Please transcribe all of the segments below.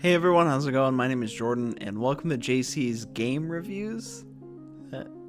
Hey everyone, how's it going? My name is Jordan, and welcome to JC's Game Reviews.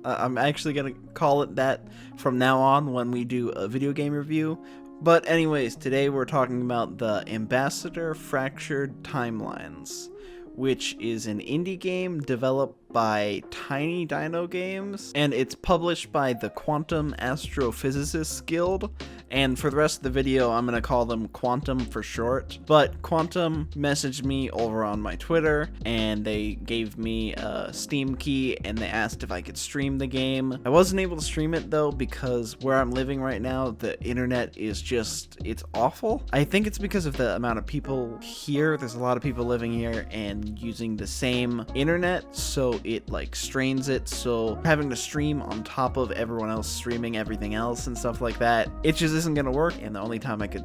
I'm actually gonna call it that from now on when we do a video game review. But anyways, today we're talking about the Ambassador Fractured Timelines, which is an indie game developed by tinyDino games, and it's published by the Quantum Astrophysicists Guild. And for the rest of the video, I'm going to call them Quantum for short. But Quantum messaged me over on my Twitter, and they gave me a Steam key, and they asked if I could stream the game. I wasn't able to stream it, though, because where I'm living right now, the internet is just, it's awful. I think it's because of the amount of people here. There's a lot of people living here and using the same internet, so it like strains it. So having to stream on top of everyone else streaming everything else and stuff like that, it just isn't gonna work. And the only time I could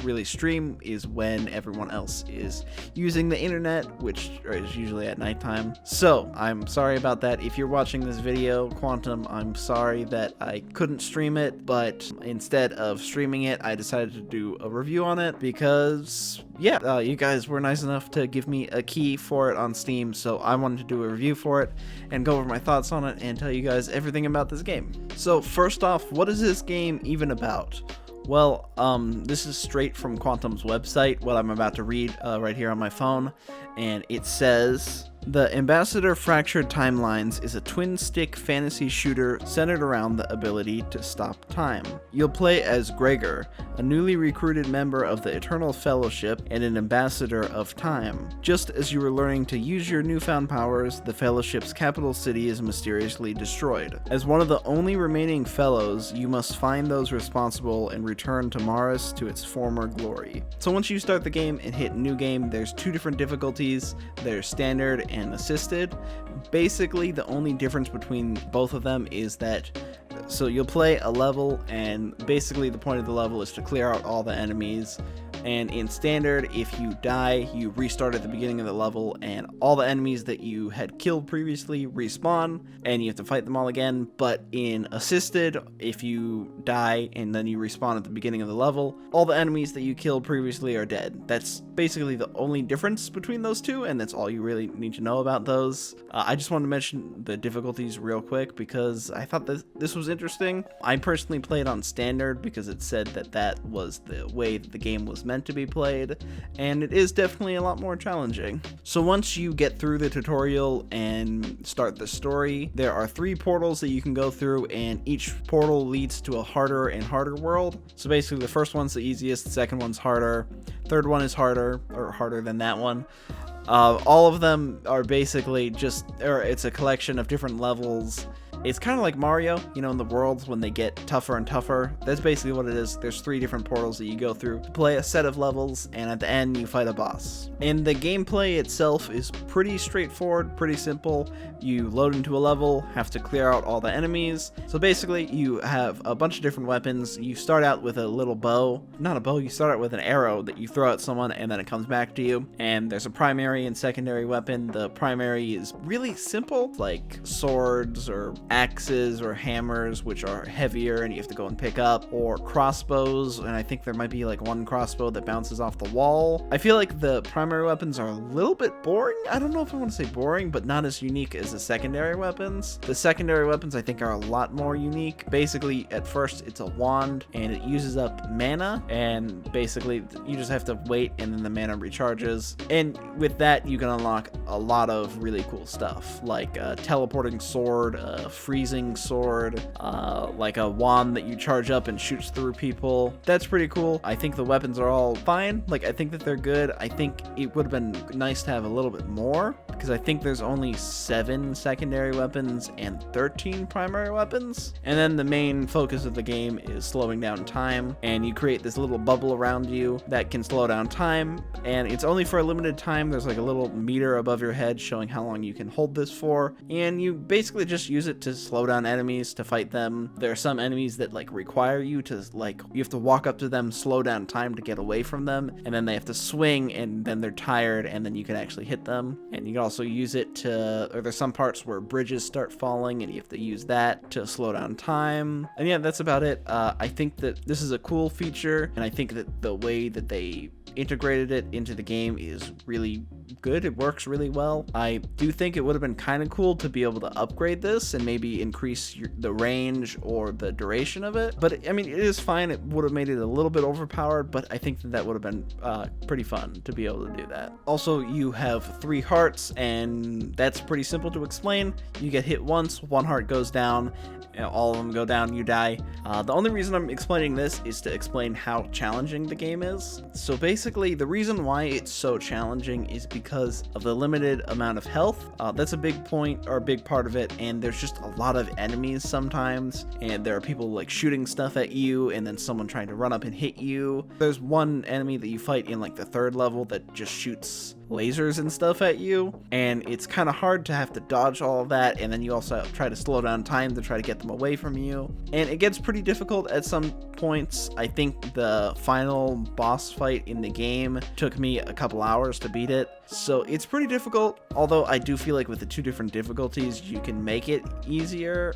really stream is when everyone else is using the internet, which is usually at nighttime. So I'm sorry about that. If you're watching this video, Quantum, I'm sorry that I couldn't stream it, but instead of streaming it, I decided to do a review on it because you guys were nice enough to give me a key for it on Steam, so I wanted to do a review for it and go over my thoughts on it and tell you guys everything about this game. So first off, what is this game even about? Well, this is straight from Quantum's website, what I'm about to read right here on my phone, and it says, "The Ambassador Fractured Timelines is a twin-stick fantasy shooter centered around the ability to stop time. You'll play as Gregor, a newly recruited member of the Eternal Fellowship and an ambassador of time. Just as you were learning to use your newfound powers, the Fellowship's capital city is mysteriously destroyed. As one of the only remaining fellows, you must find those responsible and return to Mars to its former glory." So once you start the game and hit new game, there's two different difficulties. There's standard and assisted. Basically, the only difference between both of them is that so you'll play a level, and basically the point of the level is to clear out all the enemies. And in standard, if you die, you restart at the beginning of the level, and all the enemies that you had killed previously respawn, and you have to fight them all again. But in assisted, if you die and then you respawn at the beginning of the level, all the enemies that you killed previously are dead. That's basically the only difference between those two, and that's all you really need to know about those. I just wanted to mention the difficulties real quick because I thought this was interesting. I personally played on standard because it said that that was the way that the game was meant to be played, and it is definitely a lot more challenging. So once you get through the tutorial and start the story, there are 3 portals that you can go through, and each portal leads to a harder and harder world. So basically the first one's the easiest, the second one's harder, third one is harder, or harder than that one. All of them are basically it's a collection of different levels. It's kind of like Mario, you know, in the worlds when they get tougher and tougher. That's basically what it is. There's 3 different portals that you go through to play a set of levels, and at the end you fight a boss. And the gameplay itself is pretty straightforward, pretty simple. You load into a level, have to clear out all the enemies. So basically you have a bunch of different weapons. You start out with a little bow. Not a bow, you start out with an arrow that you throw at someone and then it comes back to you. And there's a primary and secondary weapon. The primary is really simple, like swords or axes or hammers, which are heavier and you have to go and pick up, or crossbows, and I think there might be like one crossbow that bounces off the wall. I feel like the primary weapons are a little bit boring. I don't know if I want to say boring, but not as unique as the secondary weapons. The secondary weapons I think are a lot more unique. Basically, at first it's a wand and it uses up mana, and basically you just have to wait and then the mana recharges, and with that you can unlock a lot of really cool stuff, like a teleporting sword, freezing sword, like a wand that you charge up and shoots through people. That's pretty cool. I think the weapons are all fine. Like, I think that they're good. I think it would have been nice to have a little bit more, because I think there's only 7 secondary weapons and 13 primary weapons. And then the main focus of the game is slowing down time, and you create this little bubble around you that can slow down time, and it's only for a limited time. There's like a little meter above your head showing how long you can hold this for, and you basically just use it to slow down enemies, to fight them. There are some enemies that like require you to you have to walk up to them, slow down time to get away from them, and then they have to swing, and then they're tired, and then you can actually hit them. And you can also also use it to, or there's some parts where bridges start falling and you have to use that to slow down time. And yeah, that's about it. I think that this is a cool feature, and I think that the way that they integrated it into the game is really good. It works really well. I do think it would have been kind of cool to be able to upgrade this and maybe increase the range or the duration of it, but I mean, it is fine. It would have made it a little bit overpowered, but I think that would have been pretty fun to be able to do that. Also, you have 3 hearts, and that's pretty simple to explain. You get hit once, 1 heart goes down, all of them go down, you die. The only reason I'm explaining this is to explain how challenging the game is. So basically, the reason why it's so challenging is because of the limited amount of health. That's a big point, or a big part of it, and there's just a lot of enemies sometimes, and there are people like shooting stuff at you, and then someone trying to run up and hit you. There's one enemy that you fight in like the 3rd level that just shoots lasers and stuff at you, and it's kind of hard to have to dodge all of that, and then you also try to slow down time to try to get them away from you, and it gets pretty difficult at some points. I think the final boss fight in the game took me a couple hours to beat it, so it's pretty difficult, although I do feel like with the 2 different difficulties you can make it easier,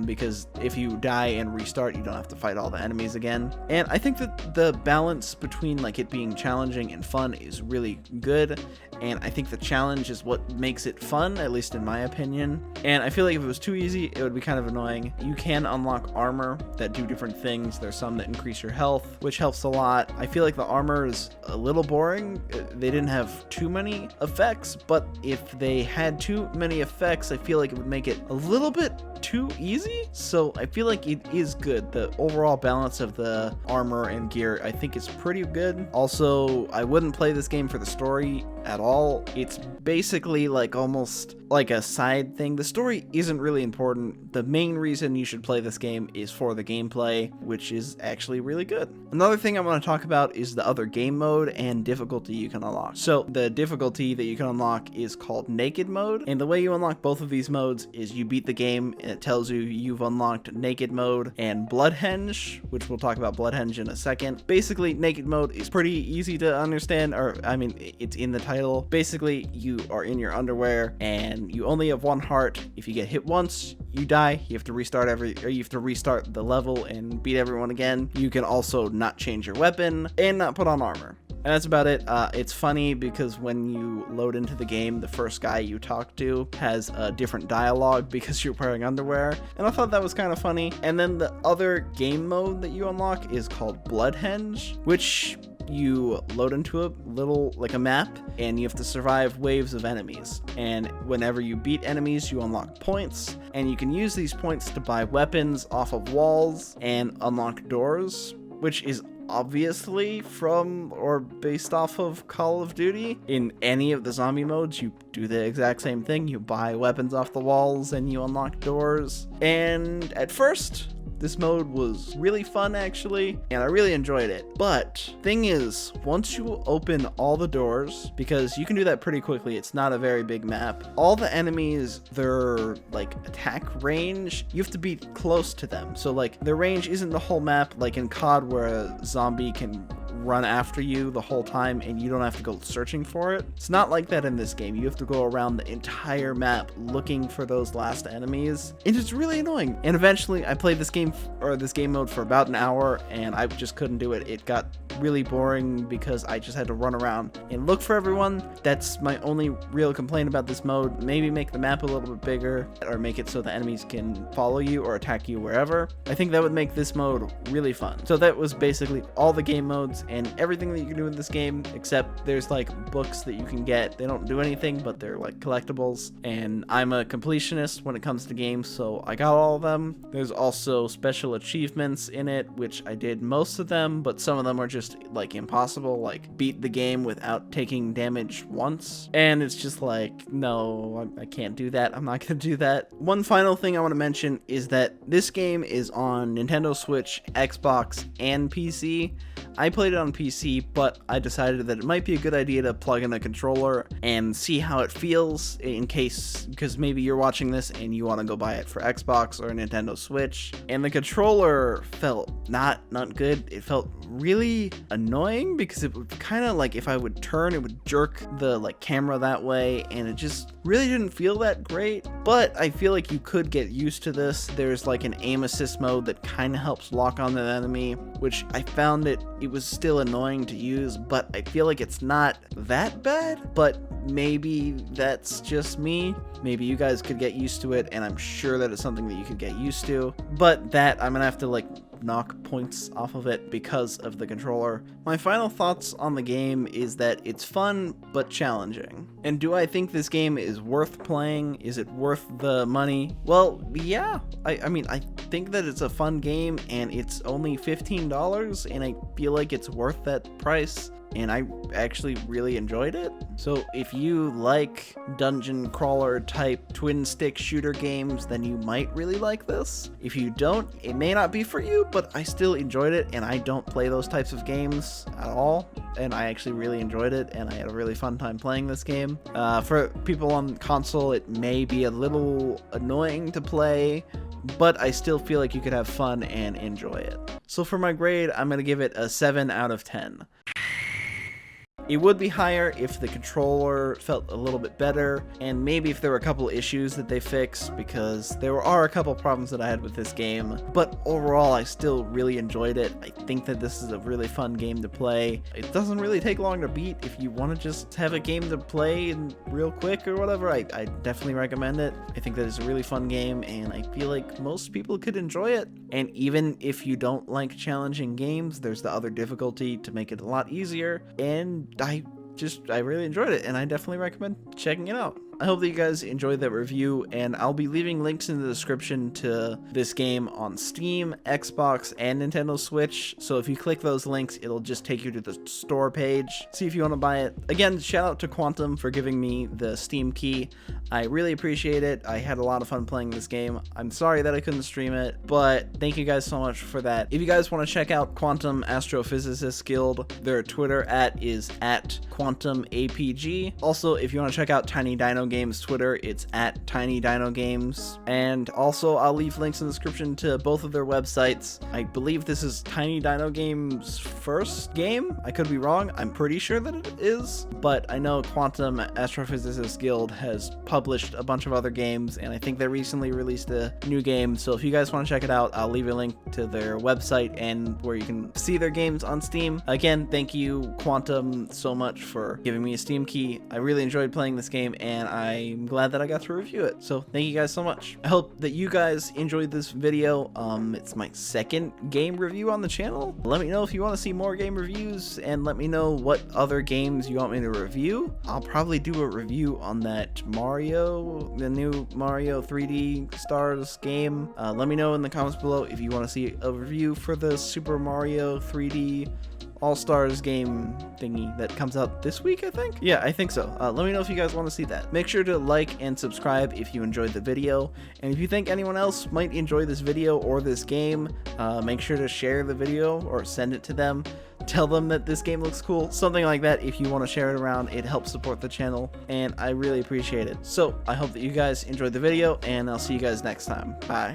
because if you die and restart, you don't have to fight all the enemies again. And I think that the balance between like it being challenging and fun is really good, and I think the challenge is what makes it fun, at least in my opinion. And I feel like if it was too easy, it would be kind of annoying. You can unlock armor that do different things. There's some that increase your health, which helps a lot. I feel like the armor is a little boring. They didn't have too many effects, but if they had too many effects, I feel like it would make it a little bit too easy. So I feel like it is good. The overall balance of the armor and gear, I think, is pretty good. Also, I wouldn't play this game for the story at all. It's basically like almost like a side thing. The story isn't really important. The main reason you should play this game is for the gameplay, which is actually really good. Another thing I want to talk about is the other game mode and difficulty you can unlock. So the difficulty that you can unlock is called Naked Mode, and the way you unlock both of these modes is you beat the game and it tells you you've unlocked Naked Mode and Bloodhenge, which we'll talk about Bloodhenge in a second. Basically, Naked Mode is pretty easy to understand, or I mean, it's in the title. Basically, you are in your underwear and you only have 1 heart. If you get hit once, you die. You have to restart the level and beat everyone again. You can also not change your weapon and not put on armor. And that's about it. It's funny because when you load into the game, the first guy you talk to has a different dialogue because you're wearing underwear, and I thought that was kind of funny. And then the other game mode that you unlock is called Bloodhenge, which you load into a little, like a map, and you have to survive waves of enemies. And whenever you beat enemies, you unlock points, and you can use these points to buy weapons off of walls and unlock doors, which is obviously from or based off of Call of Duty. In any of the zombie modes, you do the exact same thing. You buy weapons off the walls and you unlock doors. And at first, this mode was really fun, actually, and I really enjoyed it. But thing is, once you open all the doors, because you can do that pretty quickly, it's not a very big map, all the enemies, their like attack range, you have to be close to them. So like their range isn't the whole map like in COD where a zombie can run after you the whole time and you don't have to go searching for it. It's not like that in this game. You have to go around the entire map looking for those last enemies, and it's really annoying. And eventually I played this game mode for about an hour and I just couldn't do it. It got really boring because I just had to run around and look for everyone. That's my only real complaint about this mode. Maybe make the map a little bit bigger, or make it so the enemies can follow you or attack you wherever. I think that would make this mode really fun. So that was basically all the game modes and everything that you can do in this game, except there's like books that you can get. They don't do anything, but they're like collectibles, and I'm a completionist when it comes to games, so I got all of them. There's also special achievements in it, which I did most of them, but some of them are just like impossible, like beat the game without taking damage once, and it's just like, no, I can't do that. I'm not gonna do that. One final thing I want to mention is that this game is on Nintendo Switch, Xbox, and PC. I played it on PC, but I decided that it might be a good idea to plug in a controller and see how it feels, in case, because maybe you're watching this and you want to go buy it for Xbox or Nintendo Switch. And the controller felt not good. It felt really annoying because it would kind of like, if I would turn, it would jerk the like camera that way, and it just really didn't feel that great. But I feel like you could get used to this. There's like an aim assist mode that kind of helps lock on an enemy, which I found it was still annoying to use, but I feel like it's not that bad. But maybe that's just me. Maybe you guys could get used to it, and I'm sure that it's something that you could get used to. But that, I'm gonna have to like knock points off of it because of the controller. My final thoughts on the game is that it's fun but challenging. And do I think this game is worth playing? Is it worth the money? Well, yeah. I mean, I think that it's a fun game, and it's only $15, and I feel like it's worth that price. And I actually really enjoyed it. So if you like dungeon crawler type twin stick shooter games, then you might really like this. If you don't, it may not be for you, but I still enjoyed it, and I don't play those types of games at all. And I actually really enjoyed it, and I had a really fun time playing this game. For people on console, it may be a little annoying to play, but I still feel like you could have fun and enjoy it. So for my grade, I'm gonna give it a 7 out of 10. It would be higher if the controller felt a little bit better, and maybe if there were a couple issues that they fixed, because there are a couple problems that I had with this game. But overall, I still really enjoyed it. I think that this is a really fun game to play. It doesn't really take long to beat. If you want to just have a game to play and real quick or whatever, I definitely recommend it. I think that it's a really fun game, and I feel like most people could enjoy it. And even if you don't like challenging games, there's the other difficulty to make it a lot easier, and I really enjoyed it, and I definitely recommend checking it out. I hope that you guys enjoyed that review, and I'll be leaving links in the description to this game on Steam, Xbox, and Nintendo Switch. So if you click those links, it'll just take you to the store page. See if you want to buy it. Again, shout out to Quantum for giving me the Steam key. I really appreciate it. I had a lot of fun playing this game. I'm sorry that I couldn't stream it, but thank you guys so much for that. If you guys want to check out Quantum Astrophysicists Guild, their Twitter is @QuantumAPG. Also, if you want to check out tinyDino Games Twitter, it's @tinyDino Games. And also, I'll leave links in the description to both of their websites. I believe this is tinyDino Games' first game. I could be wrong. I'm pretty sure that it is, but I know Quantum Astrophysicists Guild has published a bunch of other games, and I think they recently released a new game. So if you guys want to check it out, I'll leave a link to their website and where you can see their games on Steam. Again, thank you, Quantum, so much for giving me a Steam key. I really enjoyed playing this game, and I'm glad that I got to review it. So thank you guys so much. I hope that you guys enjoyed this video. It's my second game review on the channel. Let me know if you want to see more game reviews, and let me know what other games you want me to review. I'll probably do a review on that the new Mario 3D Stars game. Let me know in the comments below if you want to see a review for the Super Mario 3D All-Stars game thingy that comes out this week, I think? Yeah, I think so. Let me know if you guys want to see that. Make sure to like and subscribe if you enjoyed the video. And if you think anyone else might enjoy this video or this game, make sure to share the video or send it to them. Tell them that this game looks cool. Something like that. If you want to share it around, it helps support the channel, and I really appreciate it. So I hope that you guys enjoyed the video, and I'll see you guys next time. Bye.